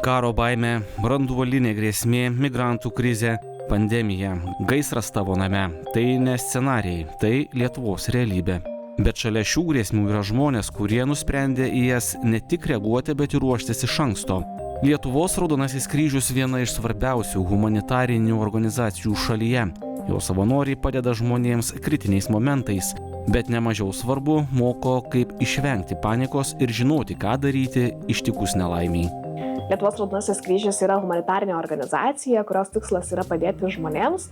Karo baimė, branduolinė grėsmė, migrantų krizė, pandemija, gaisras tavo name – tai ne scenarijai, tai Lietuvos realybė. Bet šalia šių grėsmių yra žmonės, kurie nusprendė į jas ne tik reaguoti, bet ir ruoštis iš anksto. Lietuvos Raudonasis kryžius viena iš svarbiausių humanitarinių organizacijų šalyje. Jo savanoriai padeda žmonėms kritiniais momentais, bet nemažiau svarbu moko, kaip išvengti panikos ir žinoti, ką daryti ištikus nelaimiai. Lietuvos Raudonasis kryžius yra humanitarinė organizacija, kurios tikslas yra padėti žmonėms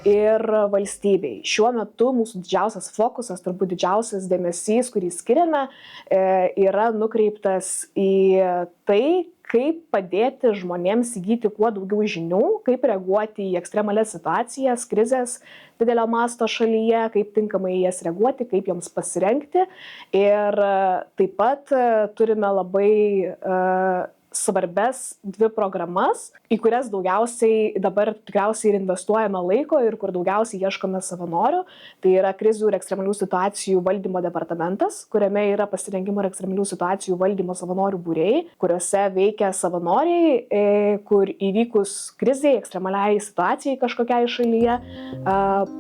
ir valstybei. Šiuo metu mūsų didžiausias fokusas, turbūt didžiausias dėmesys, kurį skiriame, yra nukreiptas į tai, kaip padėti žmonėms įgyti kuo daugiau žinių, kaip reaguoti į ekstremalias situacijas, krizės didelio masto šalyje, kaip tinkamai į jas reaguoti, kaip joms pasirengti. Ir taip pat turime labai svarbes dvi programas, į kurias daugiausiai dabar tikriausiai ir investuojame laiko ir kur daugiausiai ieškome savanorių. Tai yra krizių ir ekstremalių situacijų valdymo departamentas, kuriame yra pasirengimo ir ekstremalių situacijų valdymo savanorių būriai, kuriuose veikia savanoriai, kur įvykus kriziai, ekstremaliai situacijai kažkokiai šalyje,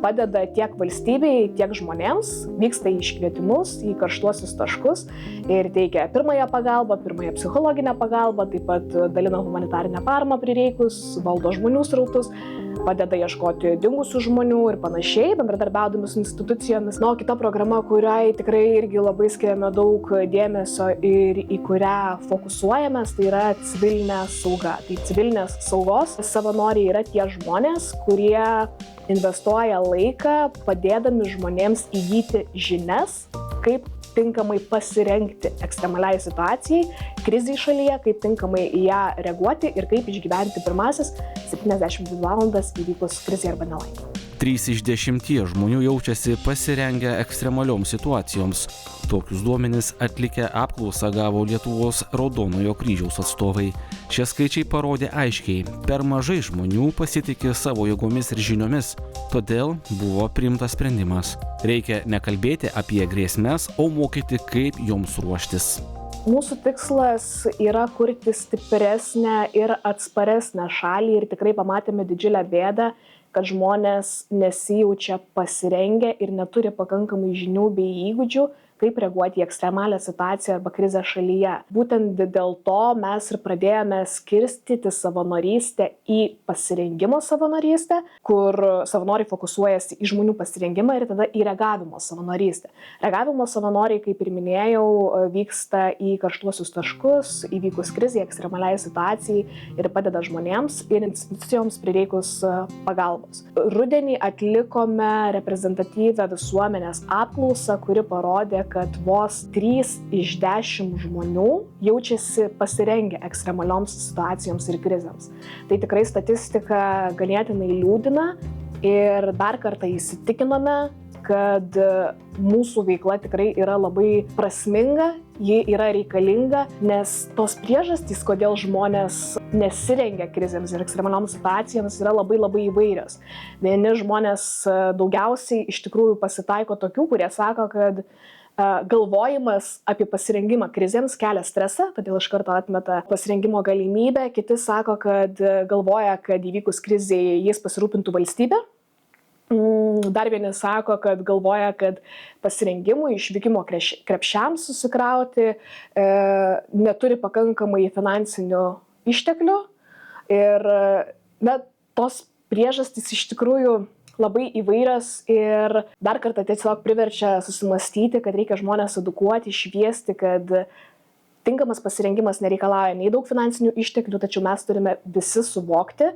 padeda tiek valstybei, tiek žmonėms, vyksta į iškvietimus, į karštuosius taškus ir teikia pirmąją pagalbą, pirmąją psichologinę pagalbą, taip pat dalina humanitarinę paramą prireikus, valdo žmonių srautus, padeda ieškoti dingusių žmonių ir panašiai, bendradarbiaudami su institucijomis. O kita programa, kuriai tikrai irgi labai skiriame daug dėmesio ir į kurią fokusuojamės, tai yra civilinė sauga. Tai civilinės saugos savanoriai yra tie žmonės, kurie investuoja laiką padėdami žmonėms įgyti žinias, kaip tinkamai pasirengti ekstremaliai situacijai, krizei šalyje, kaip tinkamai į ją reaguoti ir kaip išgyventi pirmasis 72 valandas įvykus krizei arba nelaimei. 3 iš 10 žmonių jaučiasi pasirengę ekstremalioms situacijoms. Tokius duomenis atlikę apklausą gavo Lietuvos Raudonojo kryžiaus atstovai. Šie skaičiai parodė aiškiai, per mažai žmonių pasitiki savo jėgomis ir žiniomis, todėl buvo priimtas sprendimas. Reikia nekalbėti apie grėsmes, o mokyti, kaip joms ruoštis. Mūsų tikslas yra kurti stipresnę ir atsparesnę šalį ir tikrai pamatėme didžiulę bėdą, kad žmonės nesijaučia pasirengę ir neturi pakankamai žinių bei įgūdžių, kaip reaguoti į ekstremalią situaciją arba krizę šalyje. Būtent dėl to mes ir pradėjome skirstyti savanorystę į pasirengimo savanorystę, kur savanoriai fokusuojasi į žmonių pasirengimą ir tada į reagavimo savanorystę. Reagavimo savanoriai, kaip ir minėjau, vyksta į karštuosius taškus, įvykus krizei, ekstremaliai situacijai ir padeda žmonėms ir institucijoms prireikus pagalbos. Rudenį atlikome reprezentatyvią visuomenės apklausą, kuri parodė, kad vos 3 iš 10 žmonių jaučiasi pasirengę ekstremalioms situacijoms ir krizėms. Tai tikrai statistika ganėtinai liūdina ir dar kartą įsitikinome, kad mūsų veikla tikrai yra labai prasminga, ji yra reikalinga, nes tos priežastys, kodėl žmonės nesirengia krizėms ir ekstremalioms situacijoms, yra labai įvairios. Vieni žmonės daugiausiai iš tikrųjų pasitaiko tokių, kurie sako, kad galvojimas apie pasirengimą krizėms kelia stresą, todėl iš karto atmeta pasirengimo galimybę. Kiti sako, kad galvoja, kad įvykus krizei jis pasirūpintų valstybę. Dar vieni sako, kad galvoja, kad pasirengimui, išvykimo krepšiams susikrauti neturi pakankamai finansinių išteklių. Ir tos priežastys iš tikrųjų labai įvairios ir dar kartą tiesiog priverčia susimastyti, kad reikia žmonės edukuoti, šviesti, kad tinkamas pasirengimas nereikalauja nei daug finansinių išteklių, tačiau mes turime visi suvokti,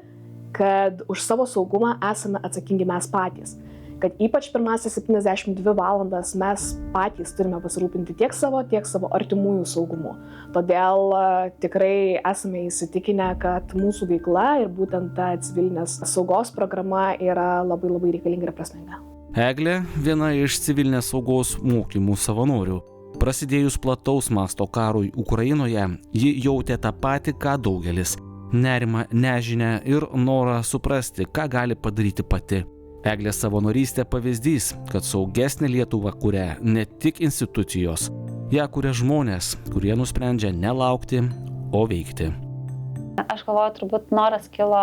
kad už savo saugumą esame atsakingi mes patys. Kad ypač pirmasis 72 valandas mes patys turime pasirūpinti tiek savo artimųjų saugumu. Todėl tikrai esame įsitikinę, kad mūsų veikla ir būtent ta civilinės saugos programa yra labai reikalinga ir prasminga. Eglė viena iš civilinės saugos mokymų savanorių. Prasidėjus plataus masto karui Ukrainoje, ji jautė tą patį, ką daugelis. Nerimą, nežinią ir norą suprasti, ką gali padaryti pati. Eglės savanorystė pavyzdys, kad saugesnė Lietuva kuria ne tik institucijos, ją kuria žmonės, kurie nusprendžia nelaukti, o veikti. Aš galvoju, turbūt noras kilo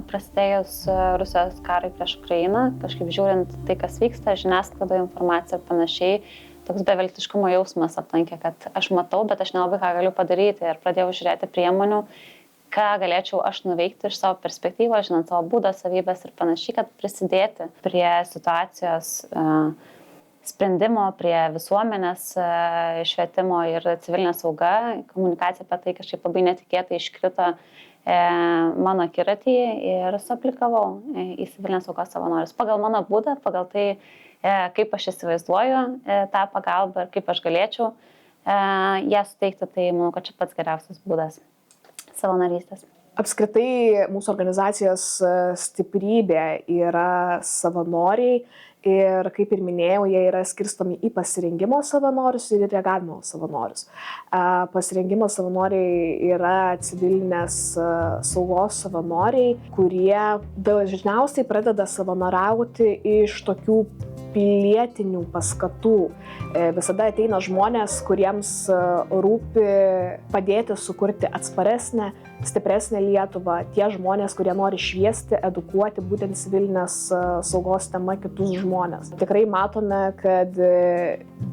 prasidėjus Rusijos karui prieš Ukrainą, kažkaip žiūrint tai, kas vyksta, žiniasklaidoje informacija ir panašiai, toks beviltiškumo jausmas aplankė, kad aš matau, bet aš nelabai ką galiu padaryti ir pradėjau žiūrėti priemonių, ką galėčiau aš nuveikti iš savo perspektyvos, žinant savo būdą, savybės ir panašiai, kad prisidėti prie situacijos sprendimo, prie visuomenės švietimo ir civilinės sauga. Komunikacija apie tai kažkaip labai netikėtai iškrito mano akiratį ir suaplikavau į civilinės saugos savanorius. Pagal mano būdą, pagal tai, kaip aš įsivaizduoju tą pagalbą ir kaip aš galėčiau ją suteikti, tai manau, kad čia pats geriausias būdas savanorystės. Apskritai mūsų organizacijos stiprybė yra savanoriai ir, kaip ir minėjau, jie yra skirstomi į pasirengimo savanorius ir reagavimo savanorius. Pasirengimo savanoriai yra civilinės saugos savanoriai, kurie dažniausiai pradeda savanoriauti iš tokių pilietinių paskatų. Visada ateina žmonės, kuriems rūpi padėti sukurti atsparesnę, stipresnę Lietuvą. Tie žmonės, kurie nori šviesti, edukuoti būtent civilinės saugos tema kitus žmonės. Tikrai matome, kad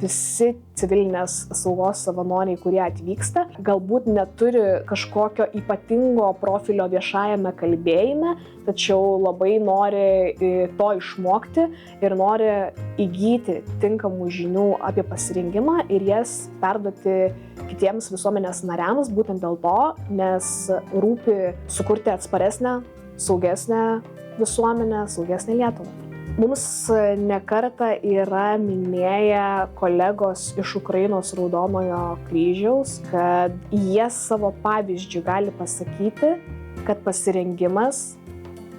visi civilinės saugos savanoriai, kurie atvyksta, galbūt neturi kažkokio ypatingo profilio viešajame kalbėjime, tačiau labai nori to išmokti ir nori įgyti tinkamų žinių apie pasirengimą ir jas perduoti kitiems visuomenės nariams, būtent dėl to, nes rūpi sukurti atsparesnę, saugesnę visuomenę, saugesnę Lietuvą. Mums nekartą yra minėję kolegos iš Ukrainos Raudonojo kryžiaus, kad jie savo pavyzdžių gali pasakyti, kad pasirengimas,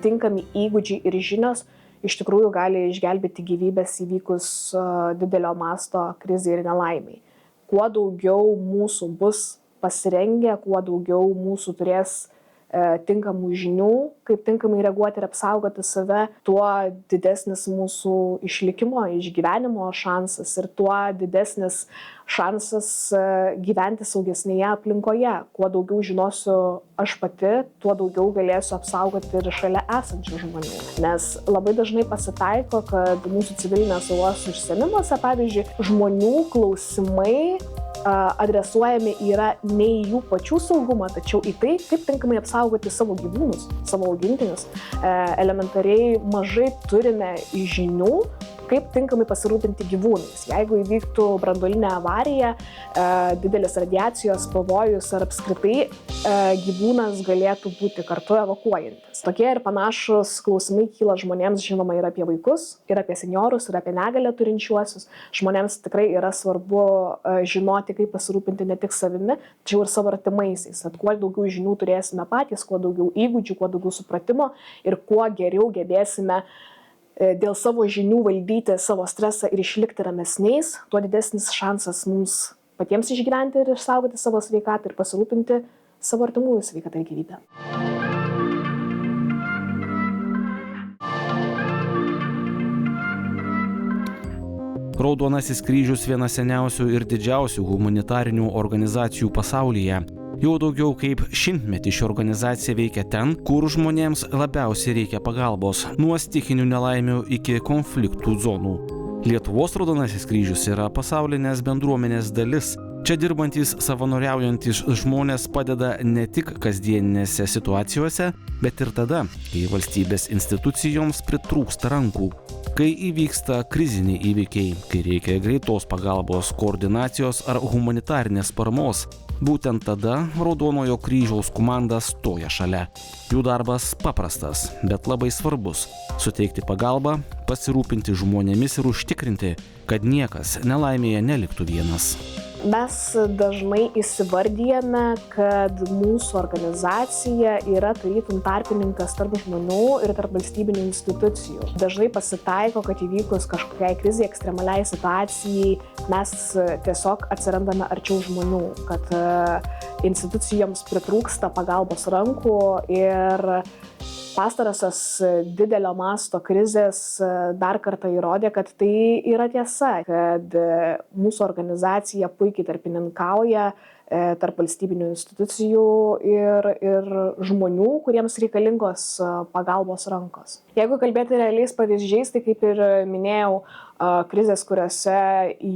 tinkami įgūdžiai ir žinios iš tikrųjų gali išgelbėti gyvybės įvykus didelio masto krizei ir nelaimiai. Kuo daugiau mūsų bus pasirengę, kuo daugiau mūsų turės tinkamų žinių, kaip tinkamai reaguoti ir apsaugoti save, tuo didesnis mūsų išlikimo, išgyvenimo šansas ir tuo didesnis šansas gyventi saugesnėje aplinkoje. Kuo daugiau žinosiu aš pati, tuo daugiau galėsiu apsaugoti ir šalia esančių žmonių. Nes labai dažnai pasitaiko, kad mūsų civilinės saugos užsiėmimuose, pavyzdžiui, žmonių klausimai adresuojami yra ne į jų pačių saugumą, tačiau į tai, kaip tinkamai apsaugoti savo gyvūnus, savo augintinius. Elementariai mažai turime žinių, kaip tinkamai pasirūpinti gyvūnais. Jeigu įvyktų branduolinė avarija, didelis radiacijos pavojus ar apskritai gyvūnas galėtų būti kartu evakuojantis. Tokie ir panašus klausimai kyla žmonėms, žinoma, ir apie vaikus, ir apie senjorus, ir apie negalią turinčiuosius. Žmonėms tikrai yra svarbu žinoti, kaip pasirūpinti ne tik savimi, tačiau ir savo artimaisiais. Kuo daugiau žinių turėsime patys, kuo daugiau įgūdžių, kuo daugiau supratimo ir kuo geriau gebėsime dėl savo žinių valdyti savo stresą ir išlikti ramesniais, tuo didesnis šansas mums patiems išgyventi ir išsaugoti savo sveikatą ir pasirūpinti savo artimųjų sveikatą ir gyvybę. Raudonasis kryžius viena seniausių ir didžiausių humanitarinių organizacijų pasaulyje. Jau daugiau kaip 100 metį ši organizacija veikia ten, kur žmonėms labiausiai reikia pagalbos, nuo stichinių nelaimių iki konfliktų zonų. Lietuvos Raudonasis kryžius yra pasaulinės bendruomenės dalis. Čia dirbantys savanoriaujantys žmonės padeda ne tik kasdieninėse situacijose, bet ir tada, kai valstybės institucijoms pritrūksta rankų. Kai įvyksta kriziniai įvykiai, kai reikia greitos pagalbos, koordinacijos ar humanitarinės paramos, būtent tada Raudonojo kryžiaus komanda stoja šalia. Jų darbas paprastas, bet labai svarbus – suteikti pagalbą, pasirūpinti žmonėmis ir užtikrinti, kad niekas nelaimėje neliktų vienas. Mes dažnai įsivardyjame, kad mūsų organizacija yra tarytum tarpininkas tarp žmonių ir tarp valstybinių institucijų. Dažnai pasitaiko, kad įvykus kažkokiai krizei, ekstremaliai situacijai, mes tiesiog atsirandame arčiau žmonių, kad institucijoms pritrūksta pagalbos rankų ir pastarosios didelio masto krizės dar kartą įrodė, kad tai yra tiesa, kad mūsų organizacija puikiai tarpininkauja tarp valstybinių institucijų ir žmonių, kuriems reikalingos pagalbos rankos. Jeigu kalbėti realiais pavyzdžiais, tai kaip ir minėjau, krizės, kuriuose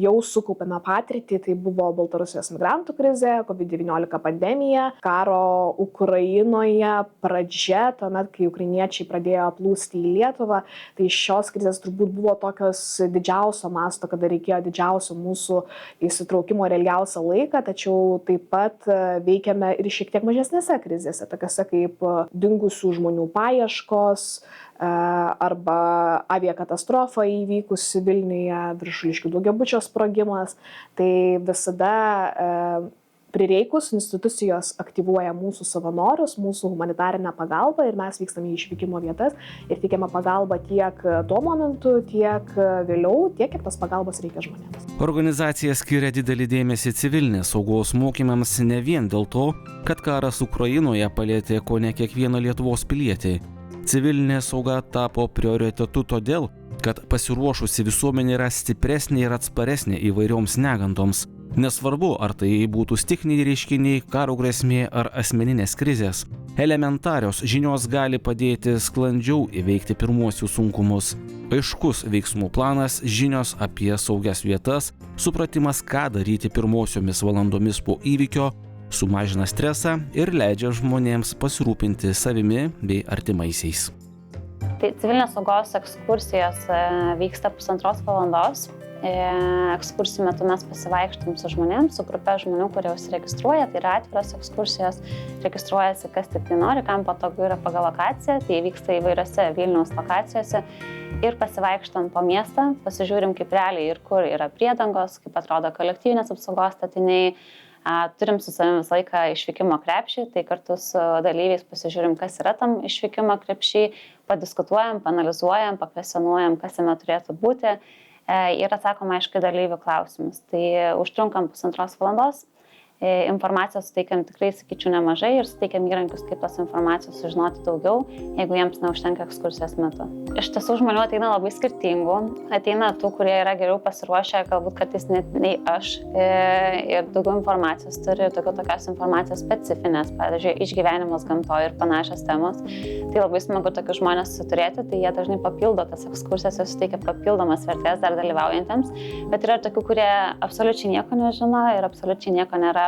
jau sukaupėme patirtį, tai buvo Baltarusijos migrantų krizė, COVID-19 pandemija, karo Ukrainoje pradžia, tuomet, kai ukrainiečiai pradėjo plūsti į Lietuvą, tai šios krizės turbūt buvo tokios didžiausio masto, kada reikėjo didžiausio mūsų įsitraukimo ir ilgiausią laiką, tačiau taip pat veikiame ir šiek tiek mažesnėse krizėse, tokiose kaip dingusių žmonių paieškos, arba aviakatastrofa įvykusi Vilniuje, Viršuliškių daugiabučio sprogimas. Tai visada prireikus institucijos aktyvuoja mūsų savanorius, mūsų humanitarinę pagalbą ir mes vykstame į išvykimo vietas ir teikiame pagalbą tiek tuo momentu, tiek vėliau, tiek kiek tos pagalbos reikia žmonėms. Organizacija skiria didelį dėmesį civilinės saugos mokymams ne vien dėl to, kad karas Ukrainoje palėtė kone kiekvieną Lietuvos pilietį. Civilinė sauga tapo prioritetu todėl, kad pasiruošusi visuomenė yra stipresnė ir atsparesnė įvairioms negandoms. Nesvarbu, ar tai būtų stichiniai reiškiniai, karo grėsmė ar asmeninės krizės. Elementarios žinios gali padėti sklandžiau įveikti pirmuosius sunkumus. Aiškus veiksmų planas, žinios apie saugias vietas, supratimas, ką daryti pirmosiomis valandomis po įvykio, sumažina stresą ir leidžia žmonėms pasirūpinti savimi bei artimaisiais. Tai civilinės saugos ekskursijos vyksta 1,5 valandos. Ekskursijų metu mes pasivaikštom su žmonėms, su grupė žmonių, kurie užsiregistruoja, tai yra atviros ekskursijos, registruojasi kas tik tai nori, kam patogu yra pagal lokaciją, tai vyksta įvairiose Vilniaus lokacijose ir pasivaikštom po miestą, pasižiūrim kaip realiai ir kur yra priedangos, kaip atrodo kolektyvinės apsaugos statiniai. Turim su savimi visą laiką išvykimo krepšį, tai kartu su dalyviais pasižiūrim, kas yra tam išvykimo krepšį, padiskutuojam, panalizuojam, pakvesionuojam, kas jame turėtų būti ir atsakom aiškiai dalyvių klausimus. Tai užtrunkam 1,5 valandos. Informacijos suteikiam tikrai, sakyčiau, nemažai ir suteikiam įrankius, kaip tos informacijos sužinoti daugiau, jeigu jiems neužtenka ekskursijos metu. Iš tiesų žmonių ateina labai skirtingų, ateina tų, kurie yra geriau pasiruošę, galbūt kartais net nei aš ir daugiau informacijos turi, tokios informacijos specifinės, pavyzdžiui, išgyvenimas gamtoje ir panašios temos. Tai labai smagu tokius žmonės turėti, tai jie dažnai papildo tas ekskursijas ir suteikia papildomas vertės dar dalyvaujantiems, bet yra tokių, kurie absoliučiai nieko nežino ir absoliučiai nieko nėra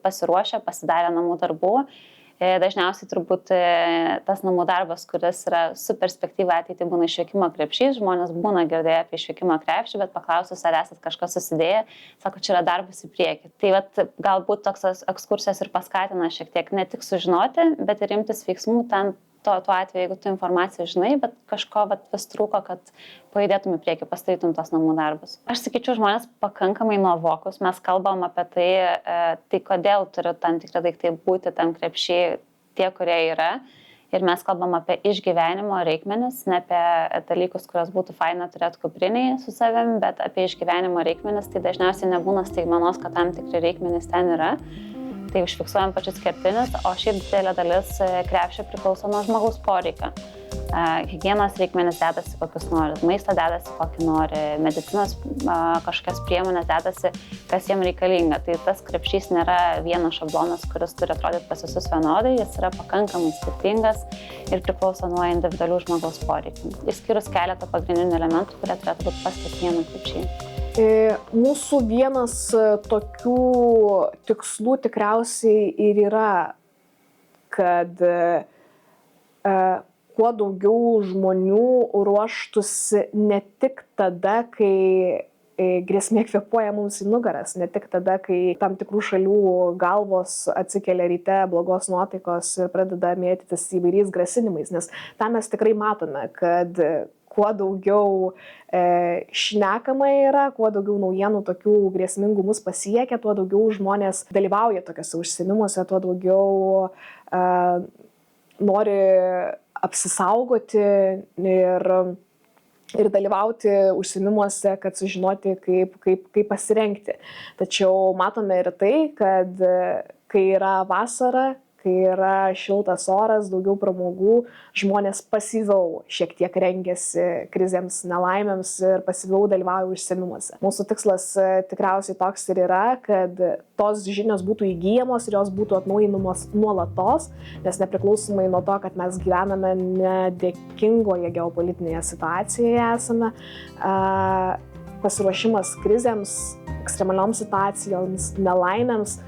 pasiruošę, pasidarę namų darbų. Dažniausiai turbūt tas namų darbas, kuris yra su perspektyva ateitį, būna išvykimo krepšys. Žmonės būna girdėję apie išvykimo krepšį, bet paklausus, ar esat kažką susidėję, sako, čia yra darbas į priekį. Tai galbūt toks ekskursijos ir paskatina šiek tiek ne tik sužinoti, bet ir imtis veiksmų ten. Tuo atveju, jeigu tu informaciją žinai, bet kažko vis trūko, kad pajudėtum į priekį, pastarytum tos namų darbus. Aš sakyčiau, žmonės pakankamai nuovokus, mes kalbam apie tai kodėl turi tam tikrai daiktai būti tam krepšy tie, kurie yra. Ir mes kalbam apie išgyvenimo reikmenis, ne apie dalykus, kurios būtų faina turėti kuprinėje su savim, bet apie išgyvenimo reikmenis, tai dažniausiai nebūna staigmenos, kad tam tikri reikmenys ten yra. Tai užfiksuojam pačius kertinius, o šiaip didelė dalis krepšio priklauso nuo žmogaus poreikio. Higienos reikmenis dedasi kokius nori, maistą dedasi kokį nori, medicinos kažkokias priemonės dedasi, kas jiem reikalinga. Tai tas krepšys nėra vienas šablonas, kuris turi atrodyti pas visus vienodai, jis yra pakankamai skirtingas ir priklauso nuo individualių žmogaus poreikių. Išskyrus keletą pagrindinių elementų, kurie turėtų būti pas kiekvieną krepšį. Mūsų vienas tokių tikslų tikriausiai ir yra, kad kuo daugiau žmonių ruoštųsi ne tik tada, kai grėsmė kvėpuoja mums į nugaras, ne tik tada, kai tam tikrų šalių galvos atsikelia ryte blogos nuotaikos ir pradeda mėtytis įvairiais grasinimais, nes tą mes tikrai matome, kad kuo daugiau šnekama yra, kuo daugiau naujienų tokių grėsmingų mus pasiekia, tuo daugiau žmonės dalyvauja tokiuose užsiėmimuose, tuo daugiau nori apsisaugoti ir dalyvauti užsiėmimuose, kad sužinoti, kaip pasirengti. Tačiau matome ir tai, kad kai yra vasara, kai yra šiltas oras, daugiau pramogų, žmonės pasyviau šiek tiek rengiasi krizėms, nelaimėms ir pasyviau dalyvauja užsiėmimuose. Mūsų tikslas tikriausiai toks ir yra, kad tos žinios būtų įgyjamos ir jos būtų atnaujinamos nuolatos, nes nepriklausomai nuo to, kad mes gyvename nedėkingoje geopolitinėje situacijoje esame, pasiruošimas krizėms, ekstremalioms situacijoms, nelaimėms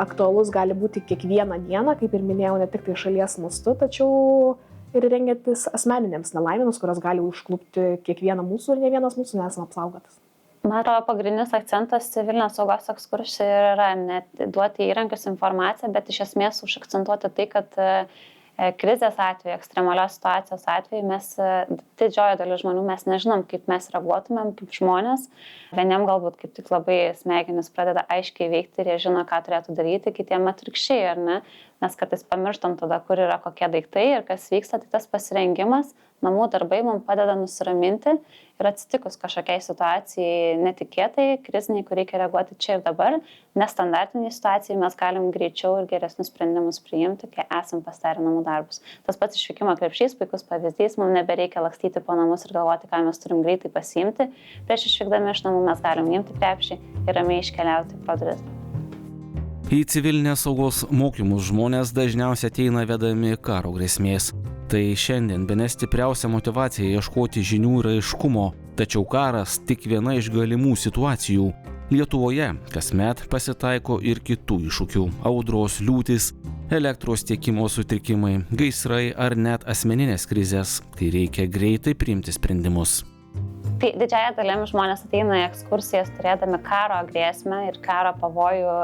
aktualus gali būti kiekvieną dieną, kaip ir minėjau, ne tik tai šalies mastu, tačiau ir rengiantis asmeninėms nelaimėms, kurios gali užklupti kiekvieną mūsų ir ne vienas mūsų nesame apsaugotas. Man atrodo, pagrindinis akcentas civilinės saugos ekskursijai yra ne duoti įrankius informaciją, bet iš esmės užakcentuoti tai, kad krizės atveju, ekstremalios situacijos atveju mes, didžioji dalis žmonių, mes nežinom, kaip mes reaguotumėm kaip žmonės. Vieniem galbūt kaip tik labai smegenys pradeda aiškiai veikti ir jie žino, ką turėtų daryti, kitiem atvirkščiai, ar ne? Mes kartais pamirštam tada, kur yra kokie daiktai ir kas vyksta, tai tas pasirengimas, namų darbai mums padeda nusiraminti ir atsitikus kažkokiai situacijai netikėtai, kriziniai, kur reikia reaguoti čia ir dabar, nestandartiniai situacijai mes galim greičiau ir geresnius sprendimus priimti, kai esam pasidarę namų darbus. Tas pats išvykimo krepšys, puikus pavyzdys, mums nebereikia lakstyti po namus ir galvoti, ką mes turim greitai pasiimti. Prieš išvykdami iš namų mes galim imti krepšį ir ramiai iškeliauti pro duris. Į civilinės saugos mokymus žmonės dažniausiai ateina vedami karo grėsmės. Tai šiandien bene stipriausia motyvacija ieškoti žinių ir aiškumo, tačiau karas tik viena iš galimų situacijų. Lietuvoje kasmet pasitaiko ir kitų iššūkių – audros, liūtys, elektros tiekimo sutrikimai, gaisrai ar net asmeninės krizės, kai reikia greitai priimti sprendimus. Tai didžiąją dalim žmonės ateina į ekskursijas turėdami karo grėsmę ir karo pavojų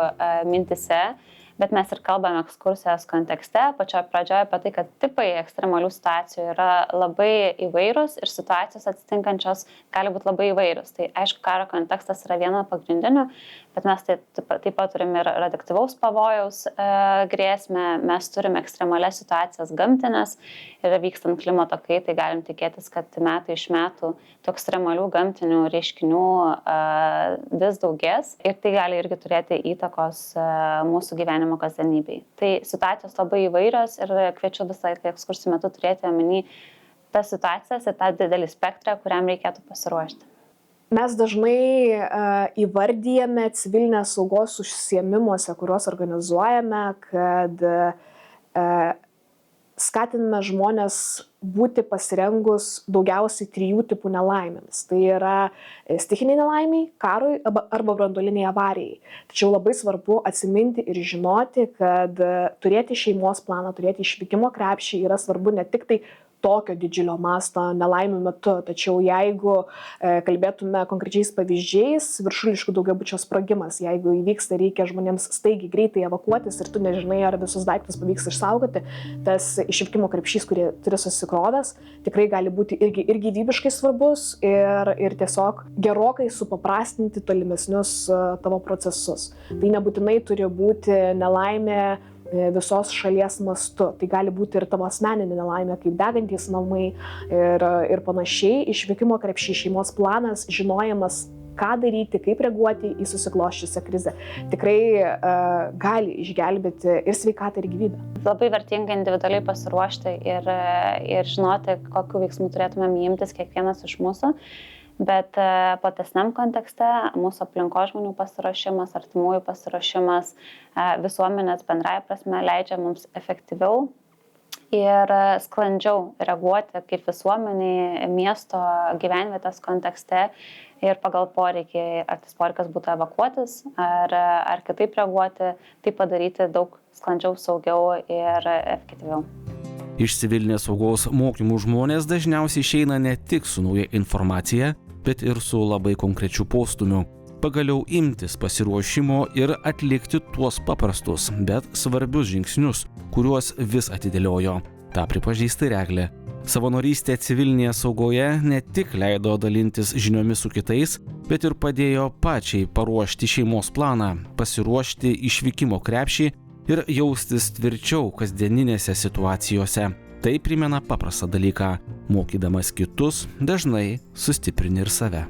mintise, bet mes ir kalbame ekskursijos kontekste, pačioje pradžioje apie tai, kad tipai ekstremalių situacijų yra labai įvairūs ir situacijos atsitinkančios gali būti labai įvairios. Tai aišku, karo kontekstas yra viena pagrindinių, bet mes taip pat turime ir radioaktyvaus pavojaus grėsmę, mes turime ekstremalias situacijas gamtinės ir vykstant klimato kaitai galim tikėtis, kad metai iš metų tų ekstremalių gamtinių reiškinių vis daugės ir tai gali irgi turėti įtakos mūsų gyvenimo kasdienybei. Tai situacijos labai įvairios ir kviečiu visą ekskursijų metu turėti omeny tas situacijas ir tą didelį spektrą, kuriam reikėtų pasiruošti. Mes dažnai įvardyjame civilinės saugos užsiėmimuose, kuriuos organizuojame, kad skatiname žmonės būti pasirengus daugiausiai 3 tipų nelaimėms. Tai yra stichiniai nelaimiai, karui arba branduoliniai avarijai. Tačiau labai svarbu atsiminti ir žinoti, kad turėti šeimos planą, turėti išvykimo krepšį yra svarbu ne tik tai tokio didžiulio masto nelaimių metu. Tačiau jeigu kalbėtume konkrečiais pavyzdžiais, viršuliškų daugiabučio sprogimas, jeigu įvyksta, reikia žmonėms staigiai greitai evakuotis ir tu nežinai, ar visus daiktus pavyks išsaugoti, tas išvykimo krepšys, kurį turi susikrovęs, tikrai gali būti ir gyvybiškai svarbus ir tiesiog gerokai supaprastinti tolimesnius tavo procesus. Tai nebūtinai turi būti nelaimė visos šalies mastu. Tai gali būti ir tavo asmeninė nelaimė, kaip degantys namai ir panašiai. Išvykimo krepšys, šeimos planas, žinojimas, ką daryti, kaip reaguoti į susikloščiusią krizę, tikrai gali išgelbėti ir sveikatą, ir gyvybę. Labai vertinga individualiai pasiruošti ir žinoti, kokiu veiksmu turėtumėm imtis kiekvienas iš mūsų. Bet platesniam kontekste mūsų aplinkos žmonių pasiruošimas, artimųjų pasiruošimas, visuomenės bendrąja prasme leidžia mums efektyviau ir sklandžiau reaguoti kaip visuomeniai miesto gyvenvietės kontekste ir pagal poreikį, ar tas poreikas būtų evakuotis, ar kitaip reaguoti, tai padaryti daug sklandžiau, saugiau ir efektyviau. Iš civilinės saugos mokymų žmonės dažniausiai išeina ne tik su nauja informacija, bet ir su labai konkrečiu postūmiu. Pagaliau imtis pasiruošimo ir atlikti tuos paprastus, bet svarbius žingsnius, kuriuos vis atidėliojo. Ta pripažįsta ir Eglė. Savanorystė civilinėje saugoje ne tik leido dalintis žiniomis su kitais, bet ir padėjo pačiai paruošti šeimos planą, pasiruošti išvykimo krepšį ir jaustis tvirčiau kasdieninėse situacijose. Tai primena paprastą dalyką. Mokydamas kitus, dažnai sustiprini ir save.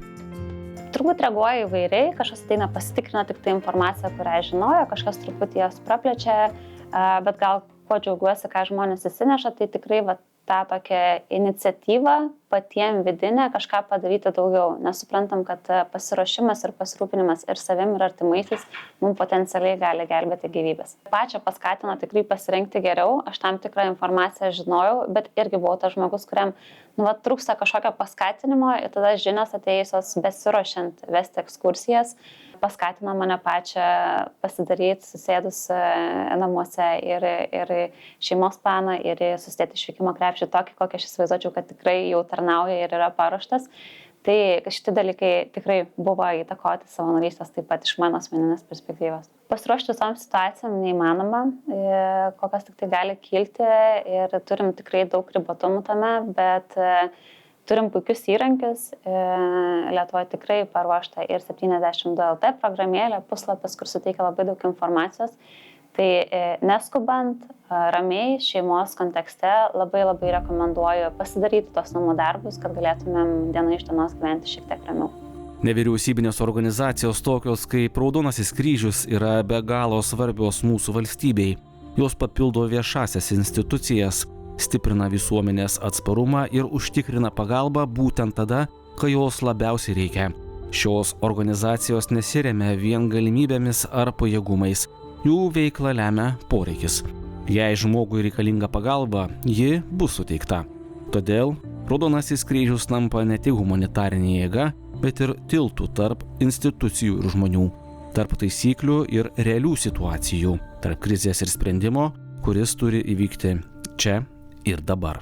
Turbūt reaguoja įvairiai, kažkas ateina pasitikrina tik tai informaciją, kurią žinojo, kažkas truputį jos praplečia, bet gal kuo džiaugiuosi, ką žmonės įsineša, tai tikrai tą tokią iniciatyvą patiems vidinę kažką padaryti daugiau, nes suprantam, kad pasiruošimas ir pasirūpinimas ir savim ir artimaisiais mums potencialiai gali gelbėti gyvybės. Pačią paskatino tikrai pasirengti geriau, aš tam tikrą informaciją žinojau, bet irgi buvau tas žmogus, kuriam trūksta kažkokio paskatinimo ir tada žinios atėjusios besiruošiant vesti ekskursijas paskatino mane pačią pasidaryti, susėdus namuose ir šeimos planą, ir susidėti išvykimo krepšį tokį, kokį aš įsivaizduočiau, kad tikrai jau tarnauja ir yra paruoštas. Tai šitie dalykai tikrai buvo įtakoti savanorystės taip pat iš mano asmeninės perspektyvos. Pasiruošti visom situacijom neįmanoma, kokios tik tai gali kilti ir turim tikrai daug ribotumų tame, bet turim puikius įrankius, Lietuvoje tikrai paruošta ir 72LT programėlė, puslapis, kur suteikia labai daug informacijos. Tai neskubant, ramiai, šeimos kontekste labai rekomenduoju pasidaryti tos namų darbus, kad galėtumėm diena iš dienos gyventi šiek tiek ramiau. Nevyriausybinės organizacijos tokios kaip Raudonasis kryžius yra be galo svarbios mūsų valstybei. Jos papildo viešasias institucijas, stiprina visuomenės atsparumą ir užtikrina pagalbą būtent tada, kai jos labiausiai reikia. Šios organizacijos nesiremia vien galimybėmis ar pajėgumais. Jų veiklą lemia poreikis. Jei žmogui reikalinga pagalba, ji bus suteikta. Todėl Raudonasis kryžius tampa ne tik humanitarinė jėga, bet ir tiltų tarp institucijų ir žmonių, tarp taisyklių ir realių situacijų, tarp krizės ir sprendimo, kuris turi įvykti čia ir dabar.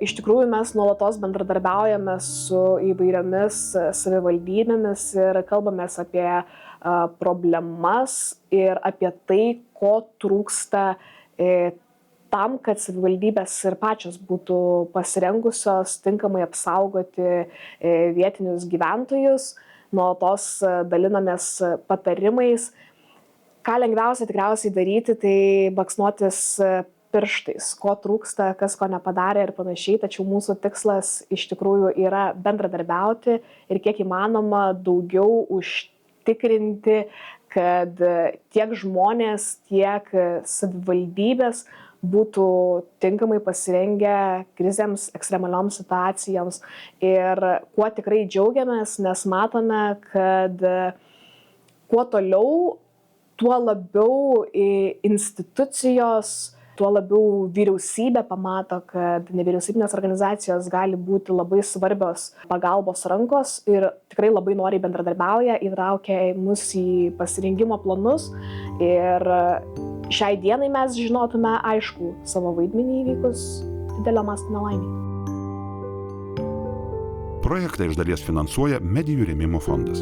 Iš tikrųjų, mes nuolatos bendradarbiaujame su įvairiomis savivaldybėmis ir kalbamės apie problemas ir apie tai, ko trūksta tam, kad savivaldybės ir pačios būtų pasirengusios tinkamai apsaugoti vietinius gyventojus. Nuolatos dalinamės patarimais. Ką lengviausia tikriausiai daryti, tai baksnuotis pirštais, ko trūksta, kas ko nepadarė ir panašiai, tačiau mūsų tikslas iš tikrųjų yra bendradarbiauti ir kiek įmanoma daugiau užtikrinti, kad tiek žmonės, tiek savivaldybės būtų tinkamai pasirengę krizėms, ekstremalioms situacijoms. Ir kuo tikrai džiaugiamės, nes matome, kad kuo toliau, tuo labiau institucijos, tuo labiau vyriausybė pamato, kad nevyriausybinės organizacijos gali būti labai svarbios pagalbos rankos ir tikrai labai noriai bendradarbiauja, įtraukia mus į pasirengimo planus ir šiai dienai mes žinotume aišku savo vaidmenį įvykus didelio masto nelaimei. Projektą iš dalies finansuoja Medijų rėmimo fondas.